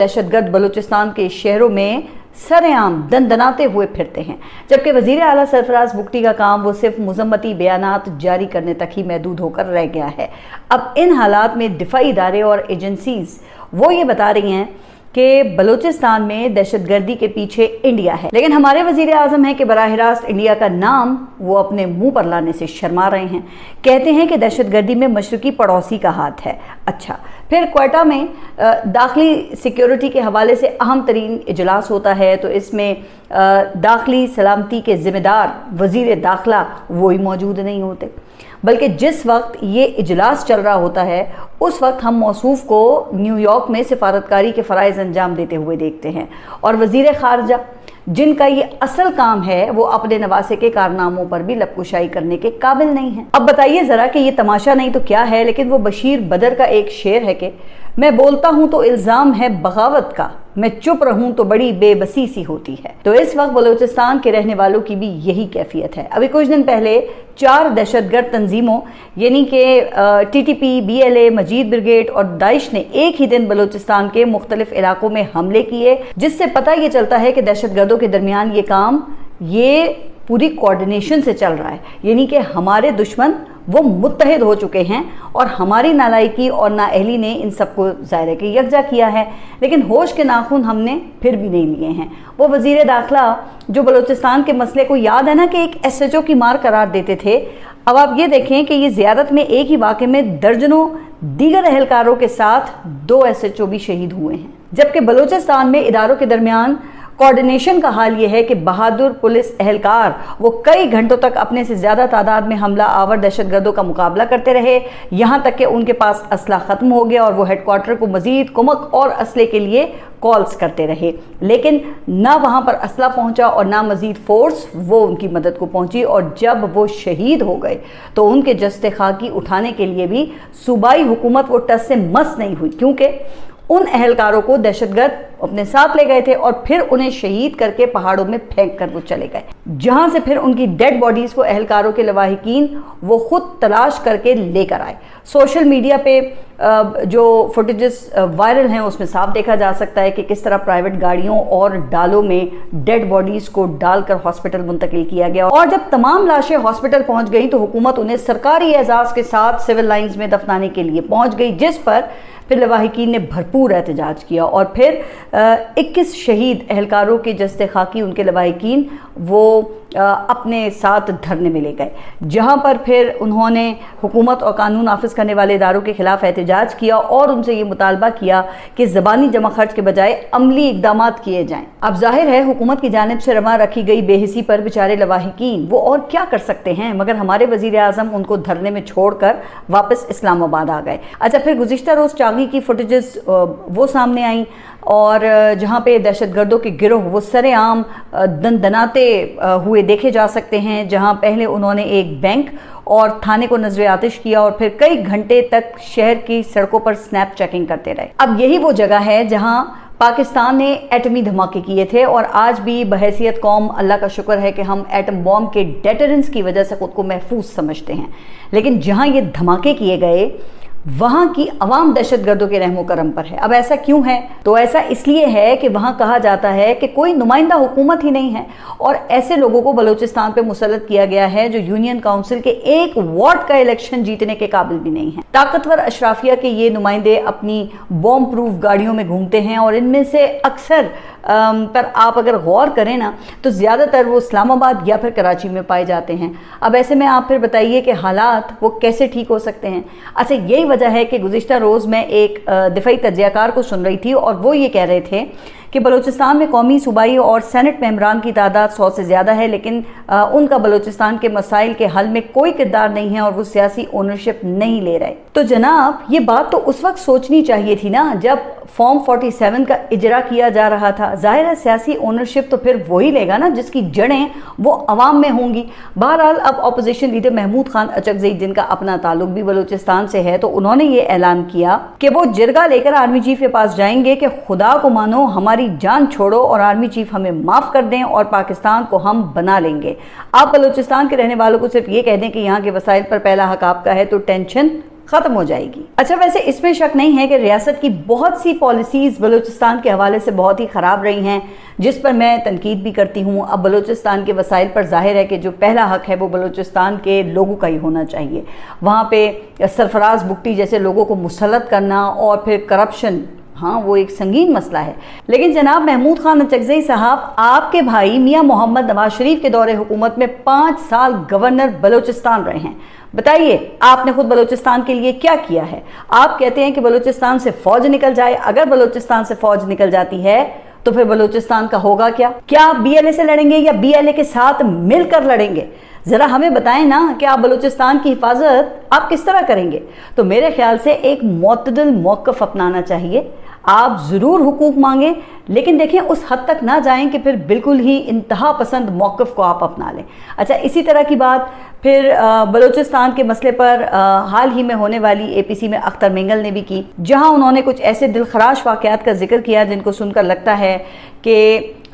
दहशत गर्द बलूचिस्तान के शहरों में सरेआम दंदनाते हुए फिरते हैं, जबकि वजीर आला सरफराज बुगटी का काम वो सिर्फ मुजम्मती बयानात जारी करने तक ही महदूद होकर रह गया है। अब इन हालात में दिफाई इदारे और एजेंसीज वो ये बता रही हैं कि बलूचिस्तान में दहशतगर्दी के पीछे इंडिया है, लेकिन हमारे वजीर आज़म हैं कि बराह रास्त इंडिया का नाम वो अपने मुंह पर लाने से शर्मा रहे हैं। कहते हैं कि दहशतगर्दी में मशरकी पड़ोसी का हाथ है। अच्छा, फिर क्वेटा में दाखिली सिक्योरिटी के हवाले से अहम तरीन इजलास होता है, तो इसमें दाखिली सलामती के ज़िम्मेदार वज़ीर दाखिला वही मौजूद नहीं होते, बल्कि जिस वक्त ये इजलास चल रहा होता है उस वक्त हम मौसूफ को न्यूयॉर्क में सिफारतकारी के फ़राइज़ अंजाम देते हुए देखते हैं, और वज़ीर ख़ारजा जिनका ये असल काम है वो अपने नवासे के कारनामों पर भी लबकुशाई करने के काबिल नहीं है। अब बताइए ज़रा कि ये तमाशा नहीं तो क्या है, लेकिन वो बशीर बदर का एक शेर है कि मैं बोलता हूँ तो इल्ज़ाम है बगावत का, मैं चुप रहूं तो बड़ी बेबसी सी होती है। तो इस वक्त बलूचिस्तान के रहने वालों की भी यही कैफियत है। अभी कुछ दिन पहले 4 दहशतगर्द तंजीमों यानी कि TTP, BLA, मजीद ब्रिगेड और दाइश ने एक ही दिन बलूचिस्तान के मुख्तलिफ इलाकों में हमले किए, जिससे पता ये चलता है कि दहशतगर्दों के दरमियान ये काम ये पूरी कोऑर्डिनेशन से चल रहा है, यानी कि हमारे दुश्मन वो मुत्तहिद हो चुके हैं और हमारी नालायकी और नाअहली ने इन सबको ज़ाहिर के यकजा किया है। लेकिन होश के नाखून हमने फिर भी नहीं लिए हैं। वो वज़ीर दाखिला जो बलूचिस्तान के मसले को याद है ना कि एक SHO की मार करार देते थे, अब आप ये देखें कि ये ज़ियारत में एक ही वाक़े में दर्जनों दीगर अहलकारों के साथ 2 SHO भी शहीद हुए हैं। जबकि बलूचिस्तान में इदारों के दरमियान कोऑर्डिनेशन का हाल ये है कि बहादुर पुलिस एहलकार वो कई घंटों तक अपने से ज़्यादा तादाद में हमला आवर दहशतगर्दों का मुकाबला करते रहे, यहाँ तक कि उनके पास असला ख़त्म हो गया और वो हेडक्वार्टर को मज़ीद कुमक और असले के लिए कॉल्स करते रहे, लेकिन ना वहाँ पर असला पहुँचा और ना मज़ीद फ़ोर्स वो उनकी मदद को पहुँची। और जब वो शहीद हो गए तो उनके जस्ते खाकी उठाने के लिए भी सूबाई हुकूमत वो टस से मस नहीं हुई, क्योंकि उन अहलकारों को दहशतगर्द अपने साथ ले गए थे और फिर उन्हें शहीद करके पहाड़ों में फेंक कर वो चले गए, जहां से फिर उनकी डेड बॉडीज़ को अहलकारों के लवाहिकीन वो खुद तलाश करके लेकर आए। सोशल मीडिया पे जो फुटेजेस वायरल हैं उसमें साफ देखा जा सकता है कि किस तरह प्राइवेट गाड़ियों और डालों में डेड बॉडीज़ को डालकर हॉस्पिटल मुंतकिल किया गया, और जब तमाम लाशें हॉस्पिटल पहुंच गई तो हुकूमत उन्हें सरकारी एजाज़ के साथ सिविल लाइन्स में दफनाने के लिए पहुंच गई, जिस पर फिर लवाहिकीन ने भरपूर एहतजाज किया और फिर 21 शहीद अहलकारों के जस्ते खाकी उनके लवाहिकीन वो अपने साथ धरने में ले गए, जहां पर फिर उन्होंने हुकूमत और कानून नाफिज करने वाले इदारों के खिलाफ एहतजाज किया और उनसे ये मुतालबा किया कि ज़बानी जमा खर्च के बजाय अमली इक़दामात किए जाएं। अब जाहिर है हुकूमत की जानिब से रवा रखी गई बेहिसी पर बेचारे लवाहिकीन वो और क्या कर सकते हैं, मगर हमारे वज़ीर आज़म उनको धरने में छोड़कर वापस इस्लामाबाद आ गए। अच्छा, फिर गुज़िश्ता रोज़ चागी की फुटेजेस वो सामने आई और जहाँ पे दहशतगर्दों के गिरोह वो सरेआम दंदनाते हुए देखे जा सकते हैं, जहाँ पहले उन्होंने एक बैंक और थाने को नजर आतिश किया और फिर कई घंटे तक शहर की सड़कों पर स्नैप चेकिंग करते रहे। अब यही वो जगह है जहाँ पाकिस्तान ने एटमी धमाके किए थे और आज भी बहैसियत कौम अल्लाह का शुक्र है कि हम एटम बॉम्ब के डेटरेंस की वजह से खुद को महफूज समझते हैं, लेकिन जहाँ ये धमाके किए गए वहाँ की अवाम दहशतगर्दों के रहमो करम पर है। अब ऐसा क्यों है? तो ऐसा इसलिए है कि वहाँ कहा जाता है कि कोई नुमाइंदा हुकूमत ही नहीं है और ऐसे लोगों को बलूचिस्तान पे मुसल्लत किया गया है जो यूनियन काउंसिल के एक वार्ड का इलेक्शन जीतने के काबिल भी नहीं है। ताकतवर अशराफिया के ये नुमाइंदे अपनी बॉम्ब प्रूफ गाड़ियों में घूमते हैं और इनमें से अक्सर पर आप अगर गौर करें ना तो ज़्यादातर वो इस्लामाबाद या फिर कराची में पाए जाते हैं। अब ऐसे में आप फिर बताइए कि हालात वो कैसे ठीक हो सकते हैं? अच्छा, यही वजह है कि गुज़िश्ता रोज़ मैं एक दिफाई तज्ज़ियाकार को सुन रही थी और वो ये कह रहे थे कि बलूचिस्तान में कौमी, सूबाई और सेनेट मेंबरान की तादाद 100 से ज़्यादा है, लेकिन उनका बलूचिस्तान के मसाइल के हल में कोई किरदार नहीं है और वो सियासी ओनरशिप नहीं ले रहे। तो जनाब, ये बात तो उस वक्त सोचनी चाहिए थी ना जब फॉर्म 47 का इजरा किया जा रहा था। जाहिर है सियासी ओनरशिप तो फिर वही लेगा ना जिसकी जड़ें वो अवाम में होंगी। बहरहाल अब अपोजिशन लीडर महमूद खान अचकज़ई, जिनका अपना ताल्लुक भी बलूचिस्तान से है, तो उन्होंने ये ऐलान किया कि वो जिरगा लेकर आर्मी चीफ के पास जाएंगे कि खुदा को मानो, हमारी जान छोड़ो और आर्मी चीफ हमें माफ़ कर दें और पाकिस्तान को हम बना लेंगे। आप बलूचिस्तान के रहने वालों को सिर्फ ये कह दें कि यहाँ के वसाइल पर पहला हक आपका है तो टेंशन ختم ہو جائے گی۔ اچھا، ویسے اس میں شک نہیں ہے کہ ریاست کی بہت سی پالیسیز بلوچستان کے حوالے سے بہت ہی خراب رہی ہیں، جس پر میں تنقید بھی کرتی ہوں۔ اب بلوچستان کے وسائل پر ظاہر ہے کہ جو پہلا حق ہے وہ بلوچستان کے لوگوں کا ہی ہونا چاہیے۔ وہاں پہ سرفراز بگٹی جیسے لوگوں کو مسلط کرنا اور پھر کرپشن، ہاں وہ ایک سنگین مسئلہ ہے۔ لیکن جناب محمود خان اچکزئی صاحب، آپ کے بھائی میاں محمد نواز شریف کے دور حکومت میں 5 سال گورنر بلوچستان رہے ہیں۔ بتائیے آپ نے خود بلوچستان کے لیے کیا کیا ہے؟ آپ کہتے ہیں کہ بلوچستان سے فوج نکل جائے۔ اگر بلوچستان سے فوج نکل جاتی ہے تو پھر بلوچستان کا ہوگا کیا؟ کیا آپ بی ایل اے سے لڑیں گے یا بی ایل اے کے ساتھ مل کر لڑیں گے؟ ذرا ہمیں بتائیں نا کہ آپ بلوچستان کی حفاظت آپ کس طرح کریں گے؟ تو میرے خیال سے ایک معتدل موقف اپنانا چاہیے۔ آپ ضرور حقوق مانگیں، لیکن دیکھیں اس حد تک نہ جائیں کہ پھر بالکل ہی انتہا پسند موقف کو آپ اپنا لیں۔ اچھا، اسی طرح کی بات پھر بلوچستان کے مسئلے پر حال ہی میں ہونے والی اے پی سی میں اختر مینگل نے بھی کی، جہاں انہوں نے کچھ ایسے دلخراش واقعات کا ذکر کیا جن کو سن کر لگتا ہے کہ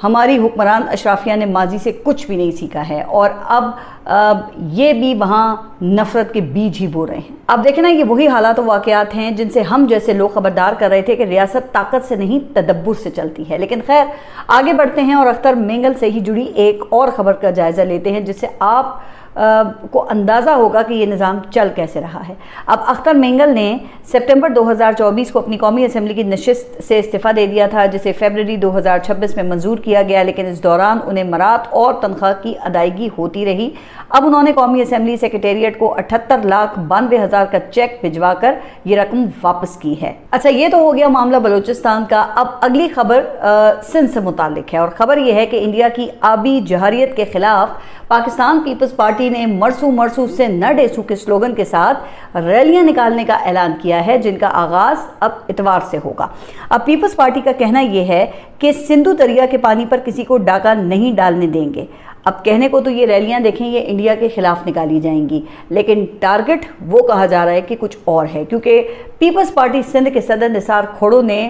ہماری حکمران اشرافیہ نے ماضی سے کچھ بھی نہیں سیکھا ہے اور اب یہ بھی وہاں نفرت کے بیج ہی بو رہے ہیں۔ اب دیکھیں نا، یہ وہی حالات و واقعات ہیں جن سے ہم جیسے لوگ خبردار کر رہے تھے کہ ریاست طاقت سے نہیں تدبر سے چلتی ہے۔ لیکن خیر، آگے بڑھتے ہیں اور اختر مینگل سے ہی جڑی ایک اور خبر کا جائزہ لیتے ہیں جس سے آپ کو اندازہ ہوگا کہ یہ نظام چل کیسے رہا ہے۔ اب اختر مینگل نے سپٹمبر 2024 کو اپنی قومی اسمبلی کی نشست سے استعفیٰ دے دیا تھا، جسے فروری 2026 میں منظور کیا گیا، لیکن اس دوران انہیں مرات اور تنخواہ کی ادائیگی ہوتی رہی۔ اب انہوں نے قومی اسمبلی سیکریٹریٹ کو 78,92,000 کا چیک بھجوا کر یہ رقم واپس کی ہے۔ اچھا، یہ تو ہو گیا معاملہ بلوچستان کا۔ اب اگلی خبر سندھ سے متعلق ہے اور خبر یہ ہے کہ انڈیا کی آبی جہریت کے خلاف پاکستان پیپلز پارٹی نے مرسو مرسو سے نہ ڈیسو کے سلوگن کے ساتھ ریلیاں نکالنے کا اعلان کیا ہے، جن کا آغاز اب اتوار سے ہوگا۔ اب پیپلز پارٹی کا کہنا یہ ہے کہ سندھو دریا کے پانی پر کسی کو ڈاکہ نہیں ڈالنے دیں گے۔ اب کہنے کو تو یہ ریلیاں دیکھیں یہ انڈیا کے خلاف نکالی جائیں گی، لیکن ٹارگٹ وہ کہا جا رہا ہے کہ کچھ اور ہے، کیونکہ پیپلز پارٹی سندھ کے صدر نثار کھوڑو نے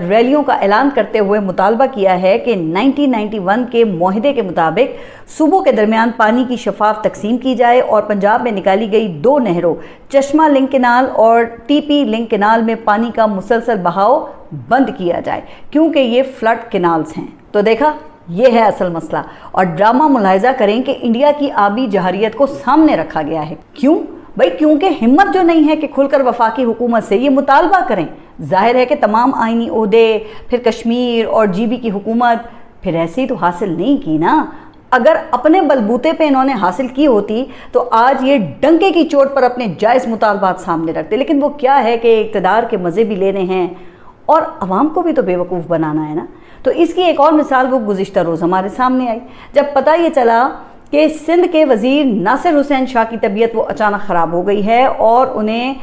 ریلیوں کا اعلان کرتے ہوئے مطالبہ کیا ہے کہ 1991 کے معاہدے کے مطابق صوبوں کے درمیان پانی کی شفاف تقسیم کی جائے اور پنجاب میں نکالی گئی 2 نہروں چشمہ لنک کینال اور ٹی پی لنک کینال میں پانی کا مسلسل بہاؤ بند کیا جائے، کیونکہ یہ فلڈ کینالز ہیں۔ تو دیکھا، یہ ہے اصل مسئلہ، اور ڈرامہ ملاحظہ کریں کہ انڈیا کی آبی جہریت کو سامنے رکھا گیا ہے۔ کیوں؟ بھائی کیونکہ ہمت جو نہیں ہے کہ کھل کر وفاقی حکومت سے یہ مطالبہ کریں۔ ظاہر ہے کہ تمام آئینی عہدے، پھر کشمیر اور جی بی کی حکومت پھر ایسے ہی تو حاصل نہیں کی نا۔ اگر اپنے بلبوتے پہ انہوں نے حاصل کی ہوتی تو آج یہ ڈنکے کی چوٹ پر اپنے جائز مطالبات سامنے رکھتے، لیکن وہ کیا ہے کہ اقتدار کے مزے بھی لینے ہیں اور عوام کو بھی تو بے وقوف بنانا ہے نا۔ تو اس کی ایک اور مثال وہ گزشتہ روز ہمارے سامنے آئی، جب پتہ یہ چلا کہ سندھ کے وزیر ناصر حسین شاہ کی طبیعت وہ اچانک خراب ہو گئی ہے اور انہیں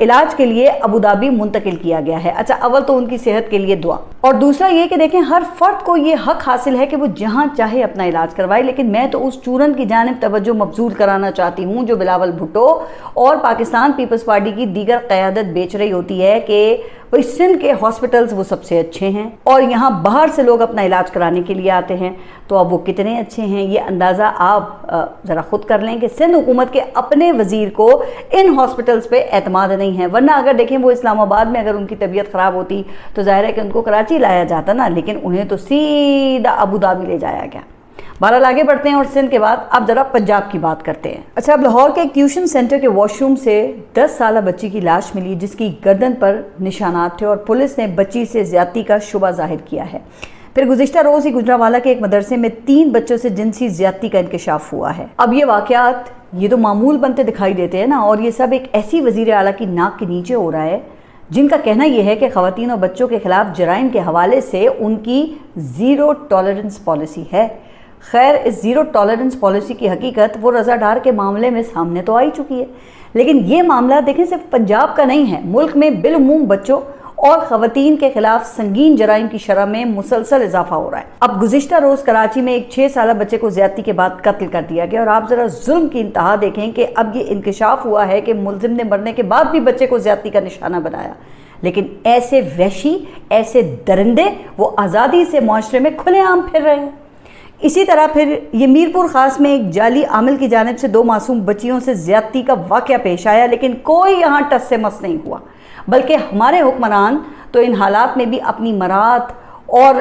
علاج کے لیے ابوظہبی منتقل کیا گیا ہے۔ اچھا، اول تو ان کی صحت کے لیے دعا، اور دوسرا یہ کہ دیکھیں ہر فرد کو یہ حق حاصل ہے کہ وہ جہاں چاہے اپنا علاج کروائے، لیکن میں تو اس چورن کی جانب توجہ مبذول کرانا چاہتی ہوں جو بلاول بھٹو اور پاکستان پیپلز پارٹی کی دیگر قیادت بیچ رہی ہوتی ہے کہ بھئی سندھ کے ہاسپٹلز وہ سب سے اچھے ہیں اور یہاں باہر سے لوگ اپنا علاج کرانے کے لیے آتے ہیں۔ تو اب وہ کتنے اچھے ہیں یہ اندازہ آپ ذرا خود کر لیں کہ سندھ حکومت کے اپنے وزیر کو ان ہاسپٹلز پہ اعتماد نہیں ہے، ورنہ اگر دیکھیں وہ اسلام آباد میں اگر ان کی طبیعت خراب ہوتی تو ظاہر ہے کہ ان کو کراچی لایا جاتا نا، لیکن انہیں تو سیدھا ابوظہبی لے جایا گیا۔ بہرحال آگے بڑھتے ہیں اور سندھ کے بعد اب ذرا پنجاب کی بات کرتے ہیں۔ اچھا، اب لاہور کے ایک ٹیوشن سینٹر کے واش روم سے 10 سالہ بچی کی لاش ملی جس کی گردن پر نشانات تھے اور پولیس نے بچی سے زیادتی کا شبہ ظاہر کیا ہے۔ پھر گزشتہ روز ہی گجرانوالہ کے ایک مدرسے میں 3 بچوں سے جنسی زیادتی کا انکشاف ہوا ہے۔ اب یہ واقعات یہ تو معمول بنتے دکھائی دیتے ہیں نا، اور یہ سب ایک ایسی وزیر اعلیٰ کی ناک کے نیچے ہو رہا ہے جن کا کہنا یہ ہے کہ خواتین اور بچوں کے خلاف جرائم کے حوالے سے ان کی زیرو ٹالرنس پالیسی ہے۔ خیر، اس زیرو ٹالرنس پالیسی کی حقیقت وہ رضا ڈار کے معاملے میں سامنے تو آئی چکی ہے، لیکن یہ معاملہ دیکھیں صرف پنجاب کا نہیں ہے، ملک میں بالعموم بچوں اور خواتین کے خلاف سنگین جرائم کی شرح میں مسلسل اضافہ ہو رہا ہے۔ اب گزشتہ روز کراچی میں ایک 6 سالہ بچے کو زیادتی کے بعد قتل کر دیا گیا، اور آپ ذرا ظلم کی انتہا دیکھیں کہ اب یہ انکشاف ہوا ہے کہ ملزم نے مرنے کے بعد بھی بچے کو زیادتی کا نشانہ بنایا، لیکن ایسے وحشی، ایسے درندے وہ آزادی سے معاشرے میں کھلے عام پھر رہے ہیں۔ इसी तरह फिर ये मीरपुर खास में एक जाली आमिल की जानिब से 2 मासूम बच्चियों से ज्यादती का वाक़या पेश आया, लेकिन कोई यहाँ टस से मस नहीं हुआ, बल्कि हमारे हुक्मरान तो इन हालात में भी अपनी मरात और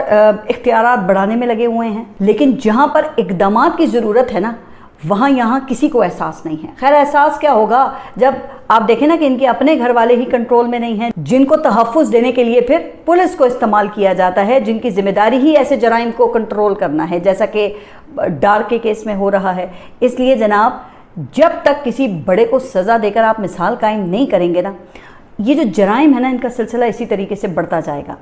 इख्तियारात बढ़ाने में लगे हुए हैं। लेकिन जहाँ पर इक़दामात की ज़रूरत है ना, वहाँ यहाँ किसी को एहसास नहीं है। खैर, एहसास क्या होगा जब आप देखें ना कि इनके अपने घर वाले ही कंट्रोल में नहीं हैं, जिनको तहफ़्फ़ुज़ देने के लिए फिर पुलिस को इस्तेमाल किया जाता है, जिनकी ज़िम्मेदारी ही ऐसे जराइम को कंट्रोल करना है, जैसा कि डार के केस में हो रहा है। इसलिए जनाब, जब तक किसी बड़े को सज़ा देकर आप मिसाल कायम नहीं करेंगे ना, ये जो जराइम है ना, इनका सिलसिला इसी तरीके से बढ़ता जाएगा।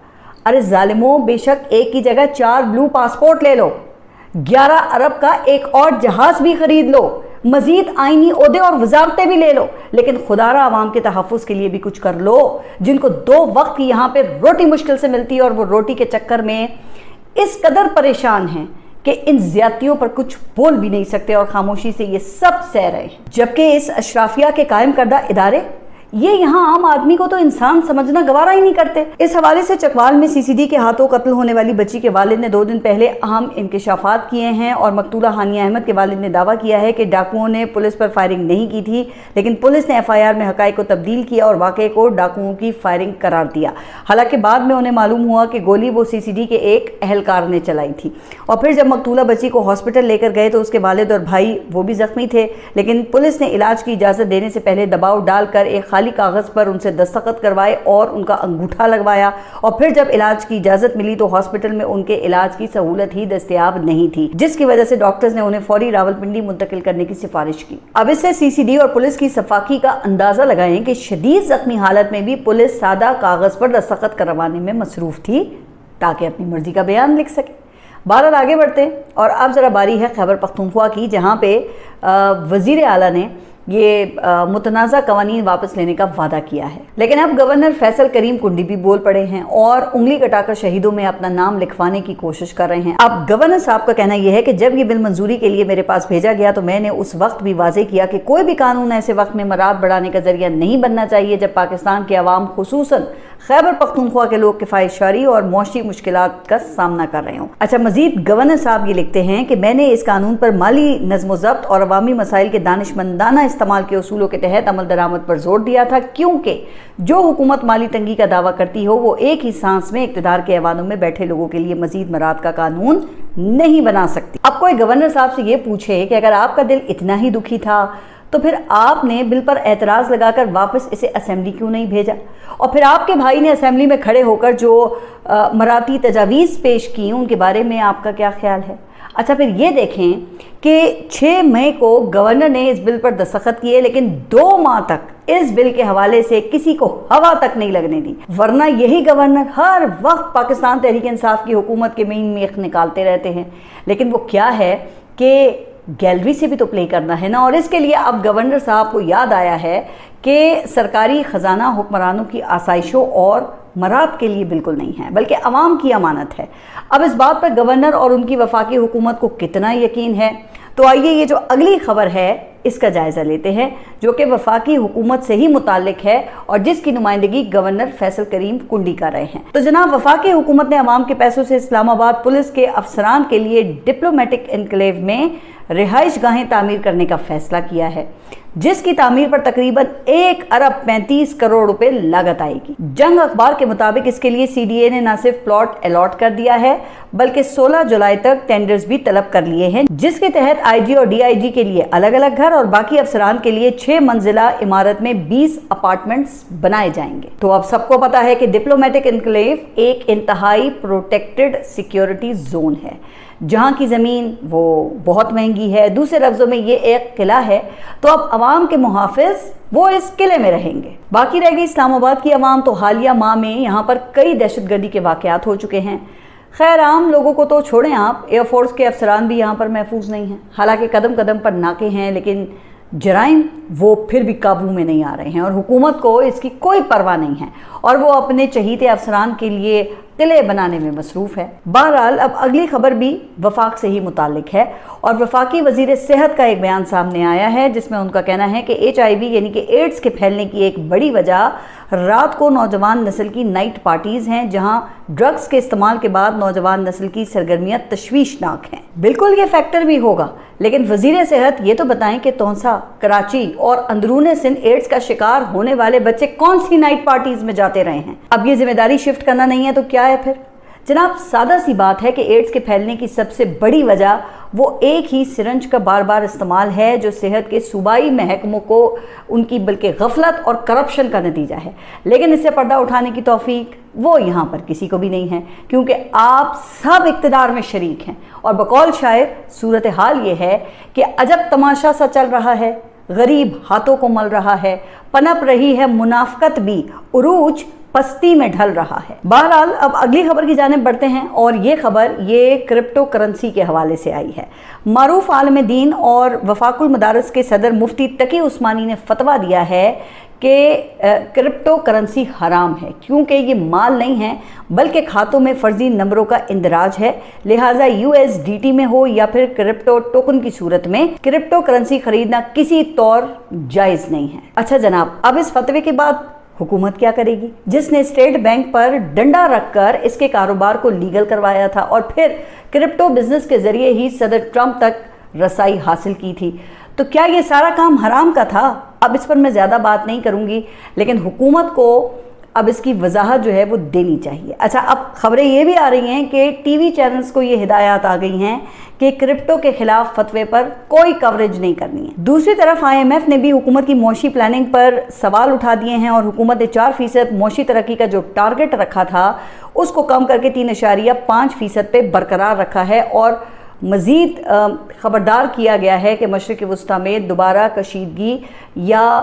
अरे ज़ालिमों, बेशक एक की जगह 4 ब्लू पासपोर्ट ले लो, 11 अरब का एक और जहाज भी खरीद लो, मजीद आईनी ओहदे और वजारतें भी ले लो, लेकिन खुदारा आवाम के तहफ़्फ़ुज़ के लिए भी कुछ कर लो, जिनको 2 वक्त की यहाँ पे रोटी मुश्किल से मिलती है और वो रोटी के चक्कर में इस कदर परेशान हैं कि इन ज़्यादतियों पर कुछ बोल भी नहीं सकते और खामोशी से ये सब सह रहे हैं। जबकि इस अशराफिया के कायम करदा इदारे ये यहाँ आम आदमी को तो इंसान समझना गवारा ही नहीं करते। इस हवाले से चकवाल में सीसीडी के हाथों कत्ल होने वाली बच्ची के वालिद ने 2 दिन पहले अहम इंकशाफात किए हैं और मकतूला हानिया अहमद के वालिद ने दावा किया है कि डाकुओं ने पुलिस पर फायरिंग नहीं की थी, लेकिन पुलिस ने FIR में हक़ाइक़ को तब्दील किया और वाक़े को डाकुओं की फायरिंग करार दिया। हालांकि बाद में उन्हें मालूम हुआ कि गोली वो CCD के एक अहलकार ने चलाई थी। और फिर जब मकतूला बच्ची को हॉस्पिटल लेकर गए तो उसके वालिद और भाई वो भी ज़ख्मी थे, लेकिन पुलिस ने इलाज की इजाज़त देने से पहले दबाव डालकर एक खाली कागज़ पर उनसे दस्तखत करवाए और उनका अंगूठा लगवाया। और फिर जब इलाज की इजाज़त मिली तो हॉस्पिटल में उनके इलाज की सहूलत ही दस्तयाब नहीं थी, जिसकी वजह से डॉक्टर्स ने उन्हें फौरी रावलपिंडी मुंतकिल करने की सिफारिश की। अब इससे CCD और पुलिस की सफाकी का अंदाज़ा लगाएं कि शदीद ज़ख्मी हालत में भी पुलिस सादा कागज़ पर दस्तखत करवाने में मसरूफ़ थी ताकि अपनी मर्जी का बयान लिख सके। बहरहाल आगे बढ़ते हैं और अब ज़रा बारी है खैबर पख्तूनख्वा की, जहाँ पे वज़ीर आला ने ये मुतनाज़ा कवानीन वापस लेने का वादा किया है, लेकिन अब गवर्नर फैसल करीम कुंडी भी बोल पड़े हैं और उंगली कटाकर शहीदों में अपना नाम लिखवाने की कोशिश कर रहे हैं। अब गवर्नर साहब का कहना यह है कि जब ये बिल मंजूरी के लिए मेरे पास भेजा गया तो मैंने उस वक्त भी वाजे किया कि कोई भी कानून ऐसे वक्त में मराद बढ़ाने का जरिया नहीं बनना चाहिए जब पाकिस्तान के अवाम खुसूसन खैबर पख्तूनख्वा के लोग किफ़ायतशारी और मौशी मुश्किलात का सामना कर रहे हों। अच्छा, मजीद गवर्नर साहब ये लिखते हैं कि मैंने इस कानून पर माली नज़्म ज़ब्त और अवामी मसाइल के दानिशमंदाना इस्तेमाल के उसूलों के तहत अमल दरामद पर जोर दिया था, क्योंकि जो हुकूमत माली तंगी का दावा करती हो वो एक ही सांस में इक़्तिदार के ऐवानों में बैठे लोगों के लिए मजीद मराद का कानून नहीं बना सकती। अब कोई गवर्नर साहब से ये पूछे कि अगर आपका दिल इतना ही दुखी था तो फिर आपने बिल पर एतराज़ लगाकर वापस इसे असेंबली क्यों नहीं भेजा, और फिर आपके भाई ने असेंबली में खड़े होकर जो मराती तजावीज़ पेश की उनके बारे में आपका क्या ख्याल है। अच्छा, फिर ये देखें कि 6 मई को गवर्नर ने इस बिल पर दस्तखत किए, लेकिन 2 माह तक इस बिल के हवाले से किसी को हवा तक नहीं लगने दी, वरना यही गवर्नर हर वक्त पाकिस्तान तहरीक इंसाफ की हुकूमत के मीन मेख निकालते रहते हैं। लेकिन वो क्या है कि गैलरी से भी तो प्ले करना है ना, और इसके लिए अब गवर्नर साहब को याद आया है कि सरकारी ख़जाना हुक्मरानों की आसाइशों और मराद के लिए बिल्कुल नहीं है, बल्कि अवाम की अमानत है। अब इस बात पर गवर्नर और उनकी वफाकी हुकूमत को कितना यकीन है, तो आइए ये जो अगली खबर है इसका जायज़ा लेते हैं, जो कि वफाकी हुकूमत से ही मुताल्लिक है और जिसकी नुमाइंदगी गवर्नर फैसल करीम कुंडी कर रहे हैं। तो जनाब, वफाकी हुकूमत ने अवाम के पैसों से इस्लामाबाद पुलिस के अफसरान के लिए डिप्लोमेटिक एनक्लेव में रिहाइश गाहें तामीर करने का फैसला किया है, जिसकी तामीर पर तकरीबन 1 अरब 35 करोड़ रुपए लागत आएगी। जंग अखबार के मुताबिक इसके लिए CDA ने न सिर्फ प्लॉट अलॉट कर दिया है बल्कि 16 जुलाई तक टेंडर्स भी तलब कर लिए हैं, जिसके तहत IG और DIG के लिए अलग अलग घर और बाकी अफसरान के लिए 6 मंजिला इमारत में 20 अपार्टमेंट्स बनाए जाएंगे। तो अब सबको पता है कि डिप्लोमेटिक एनक्लेव एक इंतहाई प्रोटेक्टेड सिक्योरिटी जोन है, जहाँ की ज़मीन वो बहुत महंगी है। दूसरे लफ्ज़ों में ये एक किला है, तो अब अवाम के मुहाफ़िज़ वो इस किले में रहेंगे। बाकी रह गई इस्लामाबाद की अवाम, तो हालिया माह में यहाँ पर कई दहशतगर्दी के वाक़यात हो चुके हैं। खैर, आम लोगों को तो छोड़ें आप, एयरफोर्स के अफसरान भी यहाँ पर महफूज नहीं हैं। हालांकि कदम कदम पर नाके हैं, लेकिन जराइम वो फिर भी काबू में नहीं आ रहे हैं और हुकूमत को इसकी कोई परवाह नहीं है और वो अपने चहीते अफसरान के लिए किले बनाने में मसरूफ़ है। बहरहाल अब अगली खबर भी वफाक से ही मुतालिक है और वफाकी वज़ीर सेहत का एक बयान सामने आया है, जिसमें उनका कहना है कि HIV यानी कि एड्स के फैलने की एक बड़ी वजह رات کو نوجوان نسل کی نائٹ پارٹیز ہیں جہاں ڈرگز کے استعمال کے بعد نوجوان نسل کی سرگرمیاں تشویشناک ہیں۔ بالکل یہ فیکٹر بھی ہوگا، لیکن وزیر صحت یہ تو بتائیں کہ تونسا، کراچی اور اندرون سندھ ایڈز کا شکار ہونے والے بچے کون سی نائٹ پارٹیز میں جاتے رہے ہیں؟ اب یہ ذمہ داری شفٹ کرنا نہیں ہے تو کیا ہے پھر؟ جناب، سادہ سی بات ہے کہ ایڈز کے پھیلنے کی سب سے بڑی وجہ وہ ایک ہی سرنج کا بار بار استعمال ہے جو صحت کے صوبائی محکموں کو ان کی بلکہ غفلت اور کرپشن کا نتیجہ ہے۔ لیکن اس سے پردہ اٹھانے کی توفیق وہ یہاں پر کسی کو بھی نہیں ہے، کیونکہ آپ سب اقتدار میں شریک ہیں۔ اور بقول شاعر صورتحال یہ ہے کہ عجب تماشا سا چل رہا ہے، غریب ہاتھوں کو مل رہا ہے، پنپ رہی ہے منافقت بھی، عروج پستی میں ڈھل رہا ہے۔ بہرحال اب اگلی خبر کی جانب بڑھتے ہیں، اور یہ خبر کرپٹو کرنسی کے حوالے سے آئی ہے۔ معروف عالم دین اور وفاق المدارس کے صدر مفتی تقی عثمانی نے فتویٰ دیا ہے کہ کرپٹو کرنسی حرام ہے، کیونکہ یہ مال نہیں ہے بلکہ کھاتوں میں فرضی نمبروں کا اندراج ہے، لہٰذا USDT میں ہو یا پھر کرپٹو ٹوکن کی صورت میں کرپٹو کرنسی خریدنا کسی طور جائز نہیں ہے۔ اچھا جناب، اب اس فتوے کے بعد حکومت کیا کرے گی، جس نے اسٹیٹ بینک پر ڈنڈا رکھ کر اس کے کاروبار کو لیگل کروایا تھا اور پھر کرپٹو بزنس کے ذریعے ہی صدر ٹرمپ تک رسائی حاصل کی تھی؟ تو کیا یہ سارا کام حرام کا تھا؟ اب اس پر میں زیادہ بات نہیں کروں گی، لیکن حکومت کو اب اس کی وضاحت جو ہے وہ دینی چاہیے۔ اچھا، اب خبریں یہ بھی آ رہی ہیں کہ ٹی وی چینلز کو یہ ہدایات آ گئی ہیں کہ کرپٹو کے خلاف فتوے پر کوئی کوریج نہیں کرنی ہے۔ دوسری طرف IMF نے بھی حکومت کی معاشی پلاننگ پر سوال اٹھا دیے ہیں اور حکومت نے 4% معاشی ترقی کا جو ٹارگٹ رکھا تھا اس کو کم کر کے 3.5% پہ برقرار رکھا ہے، اور مزید خبردار کیا گیا ہے کہ مشرق وسطیٰ میں دوبارہ کشیدگی یا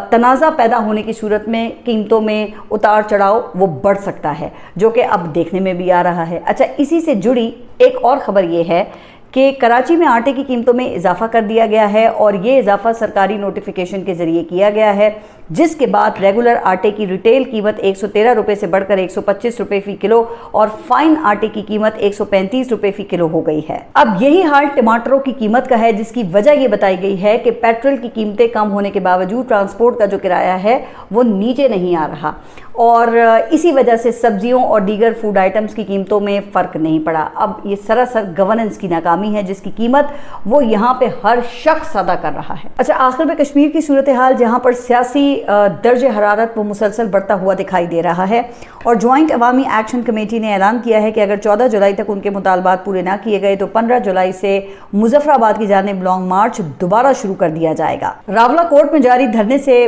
تنازع پیدا ہونے کی صورت میں قیمتوں میں اتار چڑھاؤ وہ بڑھ سکتا ہے، جو کہ اب دیکھنے میں بھی آ رہا ہے۔ اچھا، اسی سے جڑی ایک اور خبر یہ ہے کہ کراچی میں آٹے کی قیمتوں میں اضافہ کر دیا گیا ہے، اور یہ اضافہ سرکاری نوٹیفیکیشن کے ذریعے کیا گیا ہے، جس کے بعد ریگولر آٹے کی ریٹیل قیمت 113 روپے سے بڑھ کر 125 روپے فی کلو اور فائن آٹے کی قیمت 135 روپے فی کلو ہو گئی ہے۔ اب یہی حال ٹماٹروں کی قیمت کا ہے، جس کی وجہ یہ بتائی گئی ہے کہ پیٹرول کی قیمتیں کم ہونے کے باوجود ٹرانسپورٹ کا جو کرایہ ہے وہ نیچے نہیں آ رہا، اور اسی وجہ سے سبزیوں اور دیگر فوڈ آئٹمز کی قیمتوں میں فرق نہیں پڑا۔ اب یہ سراسر گورننس کی ناکامی ہے، جس کی قیمت وہ یہاں پہ ہر شخص ادا کر رہا ہے۔ اچھا، آخر میں کشمیر کی صورتحال، جہاں پر سیاسی درجہ حرارت وہ مسلسل بڑھتا ہوا دکھائی دے رہا ہے، اور جوائنٹ عوامی ایکشن کمیٹی نے اعلان کیا ہے کہ اگر 14 جولائی تک ان کے مطالبات پورے نہ کیے گئے تو 15 جولائی سے مظفر آباد کی جانب لانگ مارچ دوبارہ شروع کر دیا جائے گا۔ راولہ کورٹ میں جاری دھرنے سے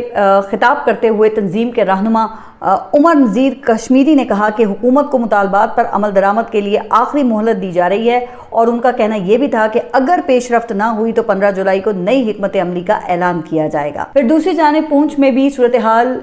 خطاب کرتے ہوئے تنظیم کے رہنما عمر نذیر کشمیری نے کہا کہ حکومت کو مطالبات پر عمل درآمد کے لیے آخری مہلت دی جا رہی ہے، اور ان کا کہنا یہ بھی تھا کہ اگر پیش رفت نہ ہوئی تو 15 جولائی کو نئی حکمت عملی کا اعلان کیا جائے گا۔ پھر دوسری جانب پونچھ میں بھی صورتحال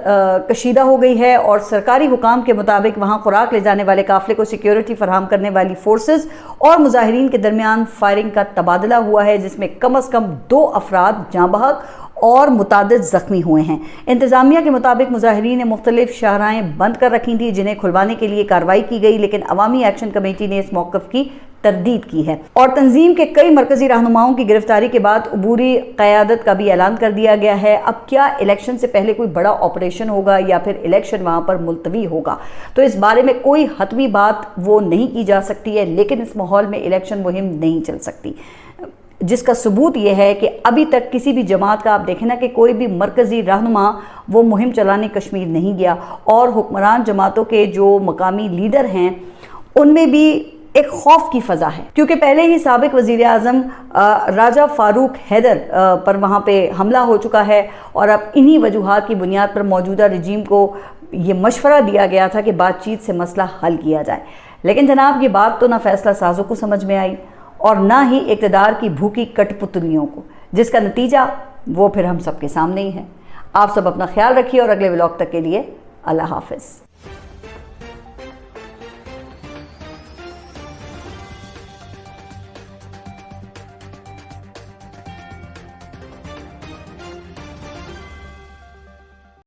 کشیدہ ہو گئی ہے، اور سرکاری حکام کے مطابق وہاں خوراک لے جانے والے قافلے کو سیکیورٹی فراہم کرنے والی فورسز اور مظاہرین کے درمیان فائرنگ کا تبادلہ ہوا ہے، جس میں کم از کم 2 افراد جاں بحق اور متعدد زخمی ہوئے ہیں۔ انتظامیہ کے مطابق مظاہرین نے مختلف شاہراہیں بند کر رکھی تھیں جنہیں کھلوانے کے لیے کارروائی کی گئی، لیکن عوامی ایکشن کمیٹی نے اس موقف کی تردید کی ہے، اور تنظیم کے کئی مرکزی رہنماؤں کی گرفتاری کے بعد عبوری قیادت کا بھی اعلان کر دیا گیا ہے۔ اب کیا الیکشن سے پہلے کوئی بڑا آپریشن ہوگا یا پھر الیکشن وہاں پر ملتوی ہوگا، تو اس بارے میں کوئی حتمی بات وہ نہیں کی جا سکتی ہے، لیکن اس ماحول میں الیکشن مہم نہیں چل سکتی، جس کا ثبوت یہ ہے کہ ابھی تک کسی بھی جماعت کا آپ دیکھیں نا کہ کوئی بھی مرکزی رہنما وہ مہم چلانے کشمیر نہیں گیا، اور حکمران جماعتوں کے جو مقامی لیڈر ہیں ان میں بھی ایک خوف کی فضا ہے، کیونکہ پہلے ہی سابق وزیر اعظم راجہ فاروق حیدر پر وہاں پہ حملہ ہو چکا ہے، اور اب انہی وجوہات کی بنیاد پر موجودہ رجیم کو یہ مشورہ دیا گیا تھا کہ بات چیت سے مسئلہ حل کیا جائے، لیکن جناب یہ بات تو نہ فیصلہ سازوں کو سمجھ میں آئی اور نہ ہی اقتدار کی بھوکی کٹ پتلیوں کو، جس کا نتیجہ وہ پھر ہم سب کے سامنے ہی ہے۔ آپ سب اپنا خیال رکھیے، اور اگلے ولاگ تک کے لیے اللہ حافظ۔